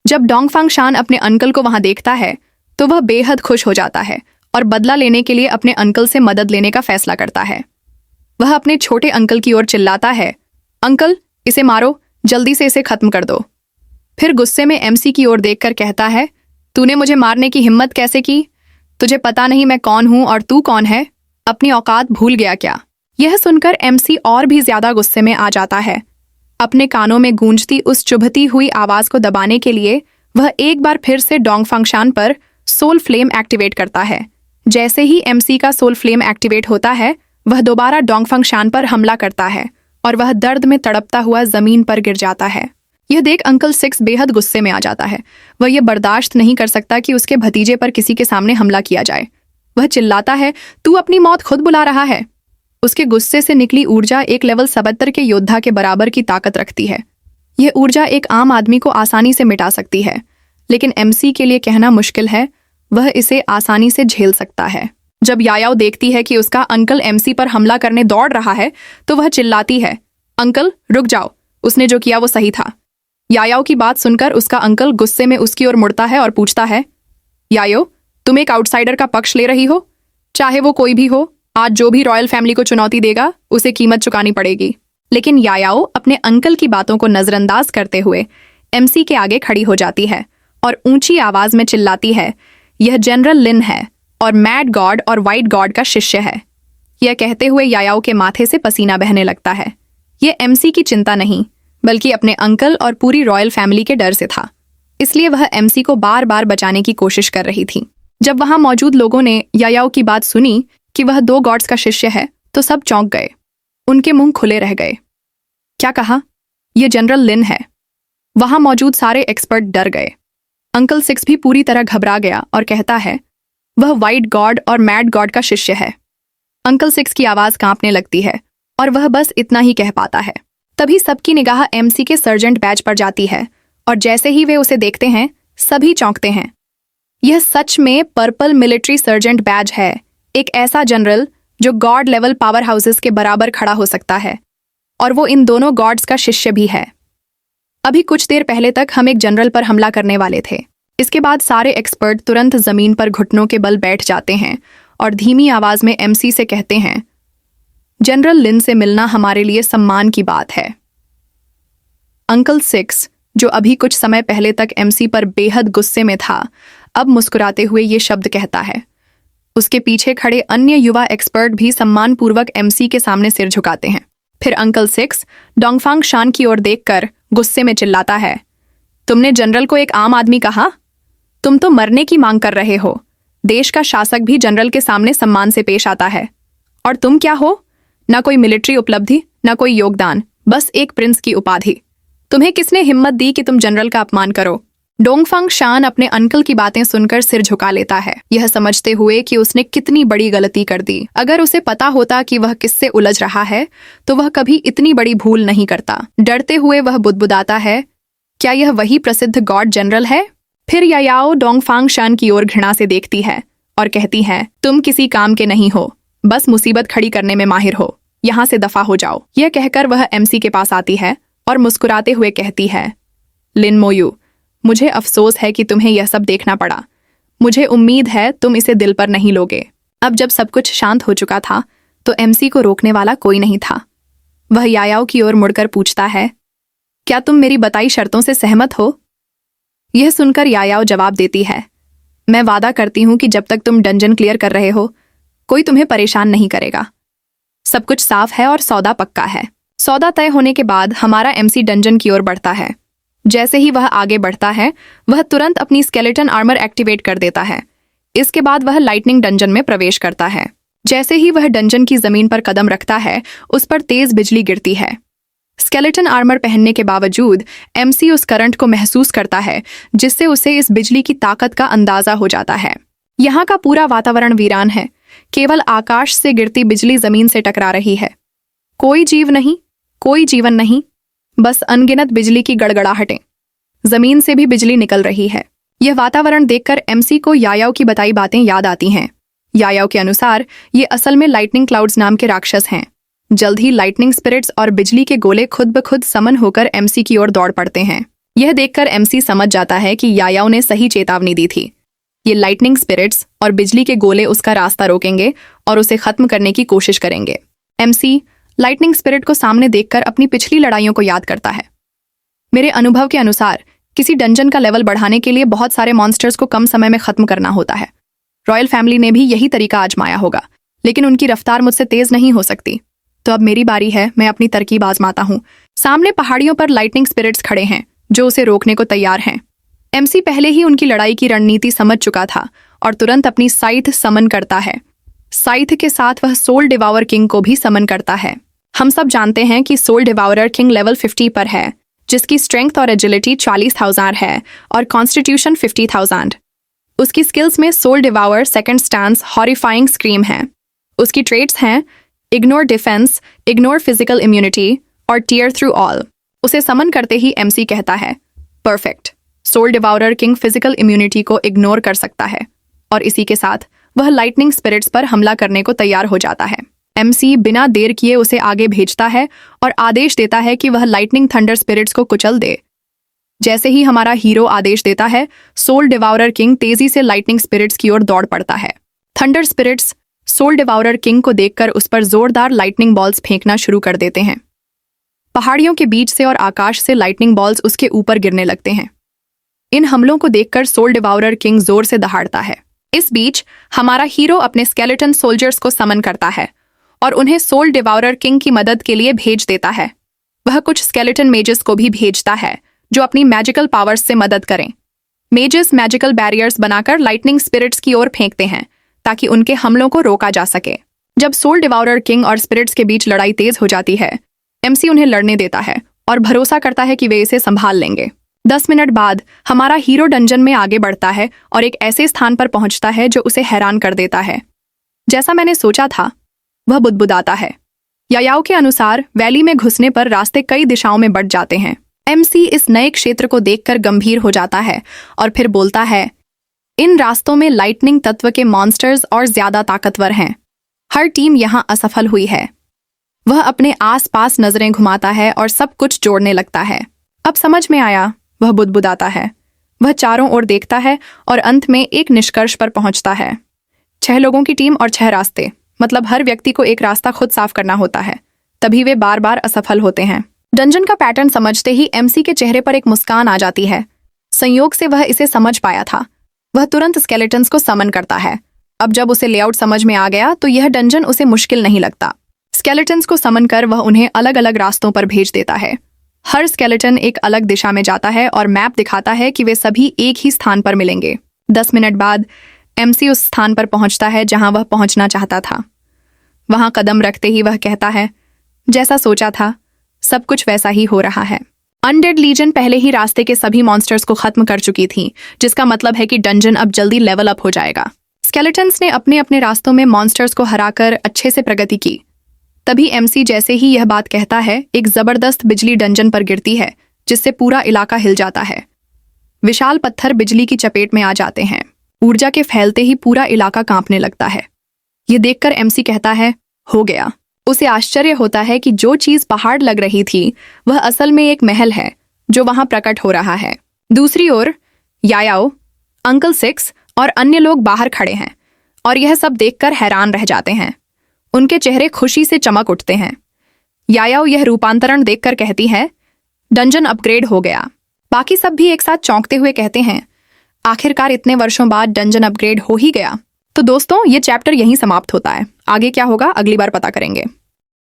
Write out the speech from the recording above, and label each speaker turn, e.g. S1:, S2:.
S1: जब डोंगफांग शान अपने अंकल को वहां देखता है तो वह बेहद खुश हो जाता है और बदला लेने के लिए अपने अंकल से मदद लेने का फैसला करता है। वह अपने छोटे अंकल की ओर चिल्लाता है, अंकल इसे मारो, जल्दी से इसे खत्म कर दो। फिर गुस्से में एमसी की ओर देखकर कहता है, तूने मुझे मारने की हिम्मत कैसे की? तुझे पता नहीं मैं कौन हूं और तू कौन है? अपनी औकात भूल गया क्या? यह सुनकर एमसी और भी ज्यादा गुस्से में आ जाता है। अपने कानों में गूंजती उस चुभती हुई आवाज को दबाने के लिए वह एक बार फिर से डोंगफांग शान पर सोल फ्लेम एक्टिवेट करता है। जैसे ही एमसी का सोल फ्लेम एक्टिवेट होता है, वह दोबारा डोंगफांग शान पर हमला करता है और वह दर्द में तड़पता हुआ जमीन पर गिर जाता है। यह देख अंकल 6 बेहद गुस्से में आ जाता है। वह यह बर्दाश्त नहीं कर सकता कि उसके भतीजे पर किसी के सामने हमला किया जाए। वह चिल्लाता है, तू अपनी मौत खुद बुला रहा है। उसके गुस्से से निकली ऊर्जा एक लेवल 77 के योद्धा के बराबर की ताकत रखती है। यह ऊर्जा एक आम आदमी को आसानी से मिटा सकती है, लेकिन एमसी के लिए कहना मुश्किल है, वह इसे आसानी से झेल सकता है। जब यायाओ देखती है कि उसका अंकल एमसी पर हमला करने दौड़ रहा है तो वह चिल्लाती है, अंकल रुक जाओ, उसने जो किया वो सही था। यायाओ की बात सुनकर उसका अंकल गुस्से में उसकी ओर मुड़ता है और पूछता है, यायो तुम एक आउटसाइडर का पक्ष ले रही हो? चाहे वो कोई भी हो, आज जो भी रॉयल फैमिली को चुनौती देगा उसे कीमत चुकानी पड़ेगी। लेकिन यायाओ अपने अंकल की बातों को नजरअंदाज करते हुए एमसी के आगे खड़ी हो जाती है और ऊंची आवाज में चिल्लाती है, यह जनरल लिन है और मैड गॉड और व्हाइट गॉड का शिष्य है। यह कहते हुए यायाओ के माथे से पसीना बहने लगता है। यह एमसी की चिंता नहीं, बल्कि अपने अंकल और पूरी रॉयल फैमिली के डर से था। इसलिए वह एमसी को बार बार बचाने की कोशिश कर रही थी। जब वहां मौजूद लोगों ने यायाओ की बात सुनी कि वह 2 गॉड्स का शिष्य है तो सब चौंक गए। उनके मुंह खुले रह गए। क्या कहा? यह जनरल लिन है। वहां मौजूद सारे एक्सपर्ट डर गए। अंकल 6 भी पूरी तरह घबरा गया और कहता है, वह व्हाइट गॉड और मैड गॉड का शिष्य है। अंकल 6 की आवाज कांपने लगती है और वह बस इतना ही कह पाता है। तभी सबकी निगाह एमसी के सर्जेंट बैज पर जाती है और जैसे ही वे उसे देखते हैं सभी चौंकते हैं। यह सच में पर्पल मिलिट्री सर्जेंट बैज है, एक ऐसा जनरल जो गॉड लेवल पावर हाउसेस के बराबर खड़ा हो सकता है, और वो इन दोनों गॉड्स का शिष्य भी है। अभी कुछ देर पहले तक हम एक जनरल पर हमला करने वाले थे। इसके बाद सारे एक्सपर्ट तुरंत जमीन पर घुटनों के बल बैठ जाते हैं और धीमी आवाज में एमसी से कहते हैं, जनरल लिन से मिलना हमारे लिए सम्मान की बात है। अंकल 6, जो अभी कुछ समय पहले तक एमसी पर बेहद गुस्से में था, अब मुस्कुराते हुए ये शब्द कहता है। उसके पीछे खड़े अन्य युवा एक्सपर्ट भी सम्मानपूर्वक एमसी के सामने सिर झुकाते हैं। फिर अंकल 6 डोंगफांग शान की ओर देखकर गुस्से में चिल्लाता है, तुमने जनरल को एक आम आदमी कहा? तुम तो मरने की मांग कर रहे हो। देश का शासक भी जनरल के सामने सम्मान से पेश आता है, और तुम क्या हो? ना कोई मिलिट्री उपलब्धि, ना कोई योगदान, बस एक प्रिंस की उपाधि। तुम्हें किसने हिम्मत दी कि तुम जनरल का अपमान करो? डोंगफांग शान अपने अंकल की बातें सुनकर सिर झुका लेता है, यह समझते हुए कि उसने कितनी बड़ी गलती कर दी। अगर उसे पता होता कि वह किससे उलझ रहा है तो वह कभी इतनी बड़ी भूल नहीं करता। डरते हुए वह बुदबुदाता है, क्या यह वही प्रसिद्ध गॉड जनरल है? फिर यायाओ डोंगफांग शान की ओर घृणा से देखती है और कहती है, तुम किसी काम के नहीं हो, बस मुसीबत खड़ी करने में माहिर हो, यहाँ से दफा हो जाओ। यह कहकर वह एमसी के पास आती है और मुस्कुराते हुए कहती है, लिन मोयू, मुझे अफसोस है कि तुम्हें यह सब देखना पड़ा। मुझे उम्मीद है तुम इसे दिल पर नहीं लोगे। अब जब सब कुछ शांत हो चुका था तो एमसी को रोकने वाला कोई नहीं था। वह यायाओ की ओर मुड़कर पूछता है, क्या तुम मेरी बताई शर्तों से सहमत हो? यह सुनकर यायाओ जवाब देती है, मैं वादा करती हूं कि जब तक तुम डंजन क्लियर कर रहे हो कोई तुम्हें परेशान नहीं करेगा। सब कुछ साफ है और सौदा पक्का है। सौदा तय होने के बाद हमारा एमसी डंजन की ओर बढ़ता है। जैसे ही वह आगे बढ़ता है वह तुरंत अपनी स्केलेटन आर्मर एक्टिवेट कर देता है। इसके बाद वह लाइटनिंग डंजन में प्रवेश करता है। जैसे ही वह डंजन की जमीन पर कदम रखता है उस पर तेज बिजली गिरती है। स्केलेटन आर्मर पहनने के बावजूद एमसी उस करंट को महसूस करता है, जिससे उसे इस बिजली की ताकत का अंदाजा हो जाता है। यहाँ का पूरा वातावरण वीरान है। केवल आकाश से गिरती बिजली जमीन से टकरा रही है। कोई जीव नहीं, कोई जीवन नहीं, बस अनगिनत बिजली की गड़गड़ाहटें। जमीन से भी बिजली निकल रही है। यह वातावरण देखकर एमसी को यायाओ की बताई बातें याद आती हैं। यायाओ के अनुसार ये असल में लाइटनिंग क्लाउड्स नाम के राक्षस हैं। जल्द ही लाइटनिंग स्पिरिट्स और बिजली के गोले खुद ब खुद समन होकर एमसी की ओर दौड़ पड़ते हैं। यह देखकर एमसी समझ जाता है कि यायाओ ने सही चेतावनी दी थी। ये लाइटनिंग स्पिरिट्स और बिजली के गोले उसका रास्ता रोकेंगे और उसे खत्म करने की कोशिश करेंगे। एमसी लाइटनिंग स्पिरिट को सामने देखकर अपनी पिछली लड़ाइयों को याद करता है। मेरे अनुभव के अनुसार किसी डंजन का लेवल बढ़ाने के लिए बहुत सारे मॉन्स्टर्स को कम समय में खत्म करना होता है। रॉयल फैमिली ने भी यही तरीका आजमाया होगा, लेकिन उनकी रफ्तार मुझसे तेज नहीं हो सकती। तो अब मेरी बारी है, मैं अपनी तरकीब आजमाता हूँ। सामने पहाड़ियों पर लाइटनिंग स्पिरिट्स खड़े हैं जो उसे रोकने को तैयार हैं। एमसी पहले ही उनकी लड़ाई की रणनीति समझ चुका था और तुरंत अपनी साइथ समन करता है। साइथ के साथ वह सोल डिवावर किंग को भी समन करता है। हम सब जानते हैं कि सोल डिवावरर किंग लेवल 50 पर है, जिसकी स्ट्रेंथ और एजिलिटी 40,000 है और कॉन्स्टिट्यूशन 50,000। उसकी स्किल्स में soul devourer second stance horrifying scream है। उसकी ट्रेट्स हैं ignore defence, ignore physical immunity और टीयर थ्रू ऑल। उसे समन करते ही एमसी कहता है, perfect. Soul devourer king physical immunity को इग्नोर कर सकता है और इसी के साथ वह लाइटनिंग स्पिरिट्स पर हमला करने को तैयार हो जाता है। एमसी बिना देर किए उसे आगे भेजता है और आदेश देता है कि वह लाइटनिंग थंडर स्पिरिट्स को कुचल दे। जैसे ही हमारा हीरो आदेश देता है, सोल डिवावरर किंग तेजी से लाइटनिंग स्पिरिट्स की ओर दौड़ पड़ता है। Thunder spirits soul devourer king को देखकर उस पर जोरदार लाइटनिंग बॉल्स फेंकना शुरू कर देते हैं। पहाड़ियों के बीच से और आकाश से लाइटनिंग बॉल्स उसके ऊपर गिरने लगते हैं। इन हमलों को देखकर सोल डिवावरर किंग जोर से दहाड़ता है। इस बीच हमारा हीरो अपने स्केलेटन सोल्जर्स को समन करता है और उन्हें सोल डिवावरर किंग की मदद के लिए भेज देता है। वह कुछ स्केलेटन मेजेस को भी भेजता है जो अपनी मैजिकल पावर्स से मदद करें। मेजेस मैजिकल बैरियर्स बनाकर लाइटनिंग स्पिरिट्स की ओर फेंकते हैं ताकि उनके हमलों को रोका जा सके। जब सोल डिवावरर किंग और स्पिरिट्स के बीच लड़ाई तेज हो जाती है, एमसी उन्हें लड़ने देता है और भरोसा करता है कि वे इसे संभाल लेंगे। 10 मिनट बाद हमारा हीरो डंजन में आगे बढ़ता है और एक ऐसे स्थान पर पहुंचता है जो उसे हैरान कर देता है। जैसा मैंने सोचा था, वह बुदबुदाता है। यायाओ के अनुसार वैली में घुसने पर रास्ते कई दिशाओं में बढ़ जाते हैं। एमसी इस नए क्षेत्र को देखकर गंभीर हो जाता है और फिर बोलता है, इन रास्तों में लाइटनिंग तत्व के मॉन्स्टर्स और ज्यादा ताकतवर हैं। हर टीम यहाँ असफल हुई है। वह अपने आसपास नजरें घुमाता है और सब कुछ जोड़ने लगता है। अब समझ में आया, वह बुदबुदाता है। वह चारों ओर देखता है और अंत में एक निष्कर्ष पर पहुंचता है। 6 लोगों की टीम और 6 रास्ते, मतलब हर व्यक्ति को एक रास्ता खुद साफ करना होता है, तभी वे बार बार असफल होते हैं। डंजन का पैटर्न समझते ही एमसी के चेहरे पर एक मुस्कान आ जाती है। संयोग से वह इसे समझ पाया था। वह तुरंत स्केलेटन्स को समन करता है। अब जब उसे लेआउट समझ में आ गया तो यह डंजन उसे मुश्किल नहीं लगता। स्केलेटन्स को समन कर वह उन्हें अलग अलग रास्तों पर भेज देता है। हर स्केलेटन एक अलग दिशा में जाता है और मैप दिखाता है कि वे सभी एक ही स्थान पर मिलेंगे। 10 मिनट बाद एमसी उस स्थान पर पहुंचता है जहां वह पहुंचना चाहता था। वहां कदम रखते ही वह कहता है, जैसा सोचा था सब कुछ वैसा ही हो रहा है। अनडेड लीजन पहले ही रास्ते के सभी मॉन्स्टर्स को खत्म कर चुकी थी, जिसका मतलब है कि डंजन अब जल्दी लेवल अप हो जाएगा। स्केलेटन्स ने अपने अपने रास्तों में मॉन्स्टर्स को हराकर अच्छे से प्रगति की। तभी एमसी जैसे ही यह बात कहता है, एक जबरदस्त बिजली डंजन पर गिरती है जिससे पूरा इलाका हिल जाता है। विशाल पत्थर बिजली की चपेट में आ जाते हैं। ऊर्जा के फैलते ही पूरा इलाका कांपने लगता है। ये देखकर एमसी कहता है, हो गया। उसे आश्चर्य होता है कि जो चीज पहाड़ लग रही थी वह असल में एक महल है जो वहां प्रकट हो रहा है। दूसरी ओर यायाओ, अंकल 6 और अन्य लोग बाहर खड़े हैं और यह सब देखकर हैरान रह जाते हैं। उनके चेहरे खुशी से चमक उठते हैं। यायाओ यह रूपांतरण देखकर कहती है, डंजन अपग्रेड हो गया। बाकी सब भी एक साथ चौंकते हुए कहते हैं, आखिरकार इतने वर्षों बाद डंजन अपग्रेड हो ही गया। तो दोस्तों, ये चैप्टर यहीं समाप्त होता है। आगे क्या होगा अगली बार पता करेंगे।